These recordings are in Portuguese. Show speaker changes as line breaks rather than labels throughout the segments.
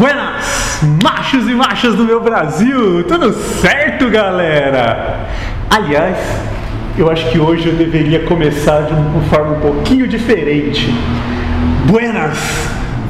Buenas, machos e machas do meu Brasil, tudo certo, galera? Aliás, eu acho que hoje eu deveria começar de uma forma um pouquinho diferente. Buenas,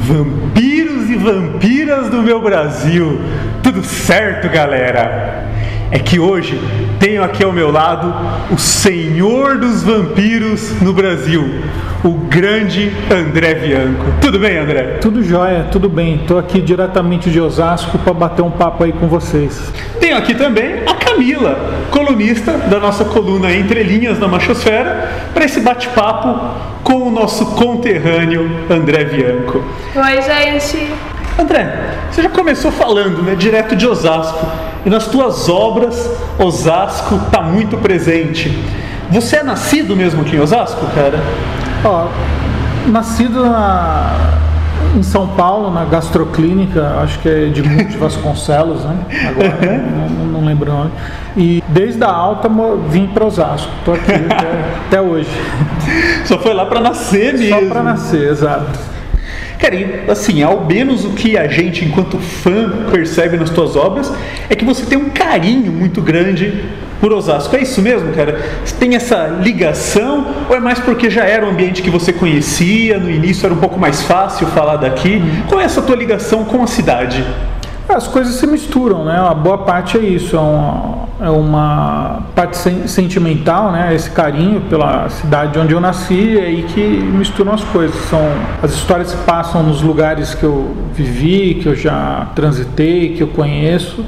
vampiros e vampiras do meu Brasil, tudo certo, galera? É que hoje tenho aqui ao meu lado o senhor dos vampiros no Brasil, o grande André Bianco. Tudo bem, André?
Tudo jóia, tudo bem. Estou aqui diretamente de Osasco para bater um papo aí com vocês.
Tenho aqui também a Camila, colunista da nossa coluna Entre Linhas na Machosfera, para esse bate-papo com o nosso conterrâneo André Bianco.
Oi, gente!
André, você já começou falando, né, direto de Osasco, e nas tuas obras Osasco está muito presente. Você é nascido mesmo aqui em Osasco, cara?
Ó, nascido em São Paulo, na Gastroclínica, acho que é Edmundo Vasconcelos, né? Agora não lembro o nome. E desde a alta vim para Osasco, estou aqui até hoje.
Só foi lá para nascer mesmo?
Só para nascer, exato.
Cara, e assim, ao menos o que a gente, enquanto fã, percebe nas tuas obras é que você tem um carinho muito grande por Osasco. É isso mesmo, cara? Você tem essa ligação ou é mais porque já era um ambiente que você conhecia, no início era um pouco mais fácil falar daqui? Qual é essa tua ligação com a cidade?
As coisas se misturam, né? A boa parte é isso, é uma parte sentimental, né? Esse carinho pela cidade onde eu nasci, é aí que misturam as coisas. As histórias se passam nos lugares que eu vivi, que eu já transitei, que eu conheço,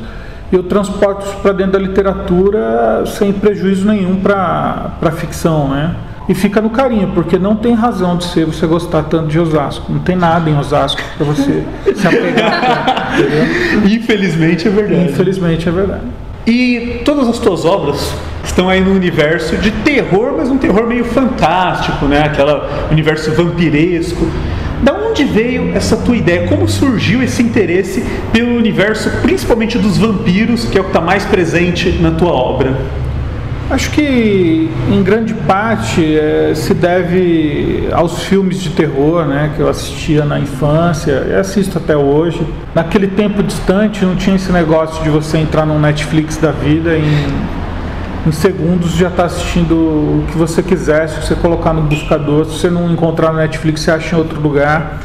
e eu transporto isso para dentro da literatura sem prejuízo nenhum para a ficção, né? E fica no carinho, porque não tem razão de ser você gostar tanto de Osasco. Não tem nada em Osasco para você se apegar, entendeu?
Infelizmente é verdade.
Infelizmente é verdade.
E todas as tuas obras estão aí no universo de terror, mas um terror meio fantástico, né? Aquele universo vampiresco. Da onde veio essa tua ideia? Como surgiu esse interesse pelo universo, principalmente dos vampiros, que é o que está mais presente na tua obra?
Acho que, em grande parte, se deve aos filmes de terror, né, que eu assistia na infância e assisto até hoje. Naquele tempo distante, não tinha esse negócio de você entrar no Netflix da vida em segundos já está assistindo o que você quiser. Se você colocar no buscador, se você não encontrar no Netflix, você acha em outro lugar.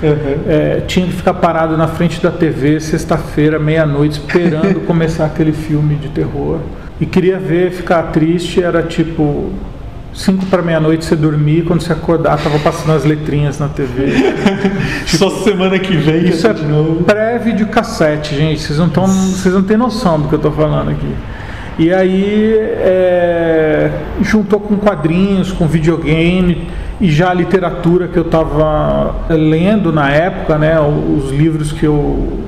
Tinha que ficar parado na frente da TV, sexta-feira, meia-noite, esperando começar aquele filme de terror. E queria ver, ficar triste, era tipo 5 para meia-noite você dormir, quando você acordar tava passando as letrinhas na TV.
Tipo, só semana que vem
isso é de novo. Pré-videocassete, gente, vocês não têm noção do que eu tô falando aqui. E aí juntou com quadrinhos, com videogame e já a literatura que eu estava lendo na época, né, os livros que eu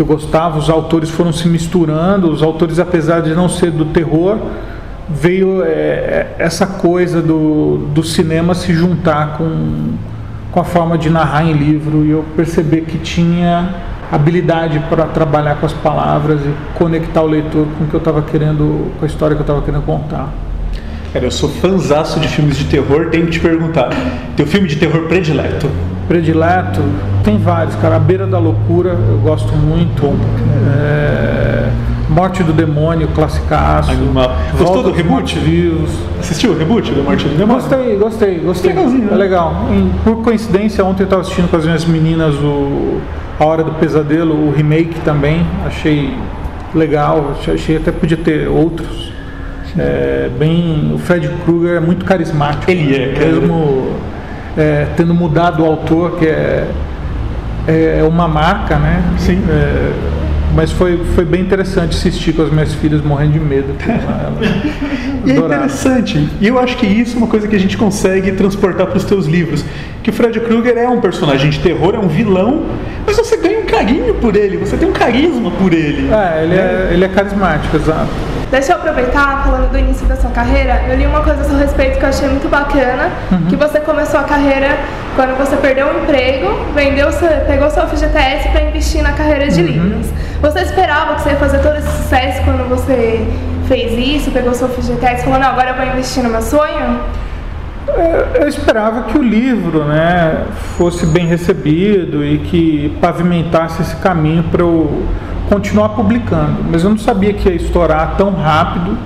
gostava, os autores foram se misturando. Os autores, apesar de não ser do terror, veio essa coisa do cinema se juntar com a forma de narrar em livro, e eu percebi que tinha habilidade para trabalhar com as palavras e conectar o leitor com o que eu estava querendo, com a história que eu estava querendo contar.
Cara, eu sou fãzaço de filmes de terror, tenho que te perguntar, teu filme de terror predileto?
Predileto? Tem vários, cara. A Beira da Loucura, eu gosto muito. Morte do Demônio, classicaço.
Animal. Gostou do reboot? Assistiu o reboot da Morte do Demônio?
Gostei.
Legalzinho, né?
É legal. Por coincidência, ontem eu estava assistindo com as minhas meninas A Hora do Pesadelo, o remake também. Achei legal, achei até podia ter outros. O Fred Krueger é muito carismático.
Ele é, cara.
Mesmo tendo mudado o autor, que é uma marca, né?
Sim.
Mas foi bem interessante assistir com as minhas filhas morrendo de medo.
E é interessante, e eu acho que isso é uma coisa que a gente consegue transportar para os teus livros, que o Fred Krueger é um personagem de terror, é um vilão, mas você ganha um carinho por ele, você tem um carisma por ele.
Ele é carismático, exato.
Deixa eu aproveitar, falando do início da sua carreira, eu li uma coisa a seu respeito que eu achei muito bacana, que você começou a carreira quando você perdeu o emprego, pegou seu FGTS para investir na carreira de livros. Você esperava que você ia fazer todo esse sucesso quando você fez isso, pegou seu FGTS e falou, não, agora eu vou investir no meu sonho?
Eu esperava que o livro, né, fosse bem recebido e que pavimentasse esse caminho para eu continuar publicando, mas eu não sabia que ia estourar tão rápido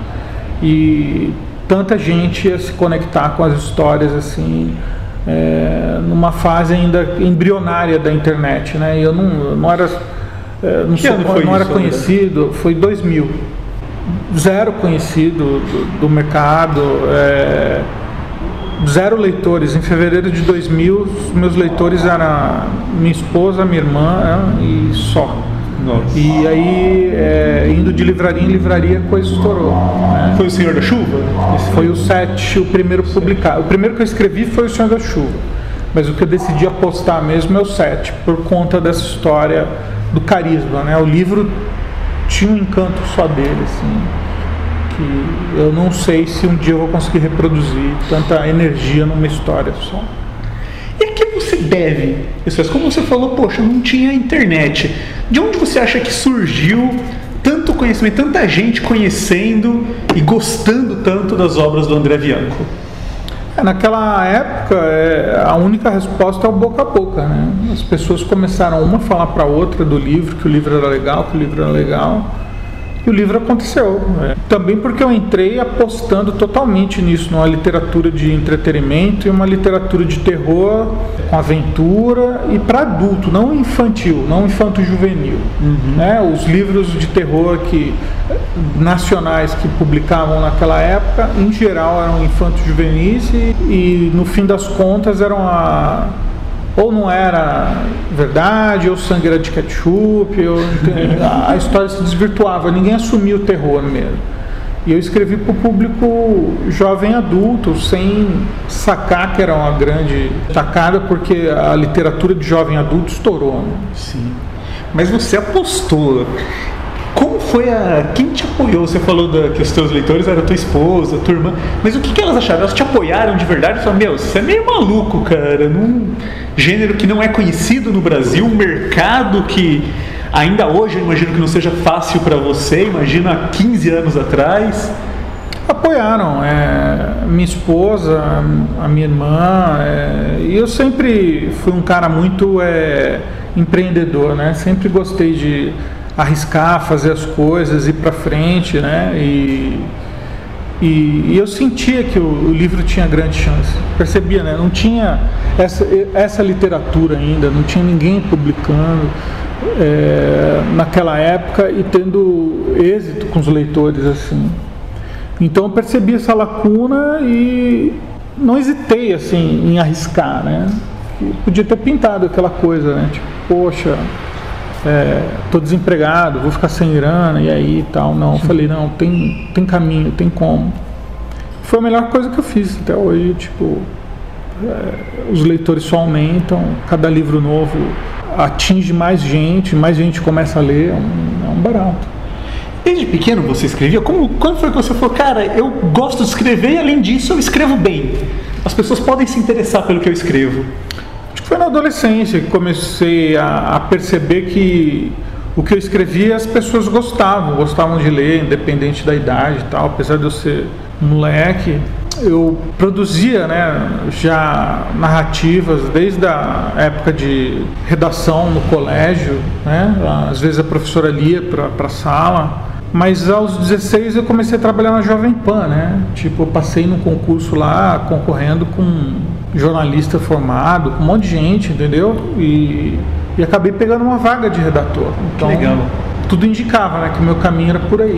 e tanta gente ia se conectar com as histórias assim, numa fase ainda embrionária da internet, né? E eu não era, não era conhecido. Foi 2000, zero conhecido do mercado, zero leitores. Em fevereiro de 2000, meus leitores eram minha esposa, minha irmã e só.
Nossa.
E aí, indo de livraria em livraria, a coisa estourou, né?
Foi o Senhor da Chuva?
Esse foi o 7, o primeiro publicado. O primeiro que eu escrevi foi o Senhor da Chuva, mas o que eu decidi apostar mesmo é o 7, por conta dessa história do carisma, né? O livro tinha um encanto só dele, assim, que eu não sei se um dia eu vou conseguir reproduzir tanta energia numa história só.
E a que você deve? Como você falou, poxa, não tinha internet. De onde você acha que surgiu tanto conhecimento, tanta gente conhecendo e gostando tanto das obras do André Bianco?
Naquela época, a única resposta é o boca a boca, né? As pessoas começaram uma a falar para a outra do livro, que o livro era legal, que o livro era legal. E o livro aconteceu. Também porque eu entrei apostando totalmente nisso, numa literatura de entretenimento e uma literatura de terror com aventura e para adulto, não infantil, não infanto-juvenil. Né? Os livros de terror nacionais que publicavam naquela época, em geral, eram infanto-juvenis e no fim das contas eram ou não era verdade, ou sangue era de ketchup, a história se desvirtuava, ninguém assumia o terror mesmo. E eu escrevi para o público jovem adulto, sem sacar que era uma grande tacada, porque a literatura de jovem adulto estourou. Né?
Sim. Mas você apostou. Como foi quem te apoiou? Você falou que os teus leitores eram tua esposa, tua irmã, mas o que elas acharam? Elas te apoiaram de verdade? Falaram, você é meio maluco, cara, num gênero que não é conhecido no Brasil, um mercado que ainda hoje eu imagino que não seja fácil para você, imagina há 15 anos atrás.
Apoiaram, minha esposa, a minha irmã, e eu sempre fui um cara muito empreendedor, né? Sempre gostei de arriscar, fazer as coisas, ir para frente, né? E eu sentia que o livro tinha grande chance. Percebia, né? Não tinha essa literatura ainda, não tinha ninguém publicando naquela época e tendo êxito com os leitores assim. Então eu percebi essa lacuna e não hesitei assim em arriscar, né? Podia ter pintado aquela coisa, né? Tipo, poxa, tô desempregado, vou ficar sem grana e aí e tal. Não, eu falei, não, tem caminho, tem como. Foi a melhor coisa que eu fiz até hoje. Tipo, os leitores só aumentam, cada livro novo atinge mais gente começa a ler, é um barato.
Desde pequeno você escrevia? Quando foi que você falou, cara, eu gosto de escrever e além disso eu escrevo bem? As pessoas podem se interessar pelo que eu escrevo.
Acho que foi na adolescência que comecei a perceber que o que eu escrevia as pessoas gostavam de ler, independente da idade e tal. Apesar de eu ser moleque, eu produzia, né, já narrativas desde a época de redação no colégio, né? Às vezes a professora lia para a sala. Mas aos 16 eu comecei a trabalhar na Jovem Pan, né? Tipo, eu passei num concurso lá, concorrendo com um jornalista formado, com um monte de gente, entendeu? E acabei pegando uma vaga de redator. Então,
que legal.
Tudo indicava, né, que o meu caminho era por aí.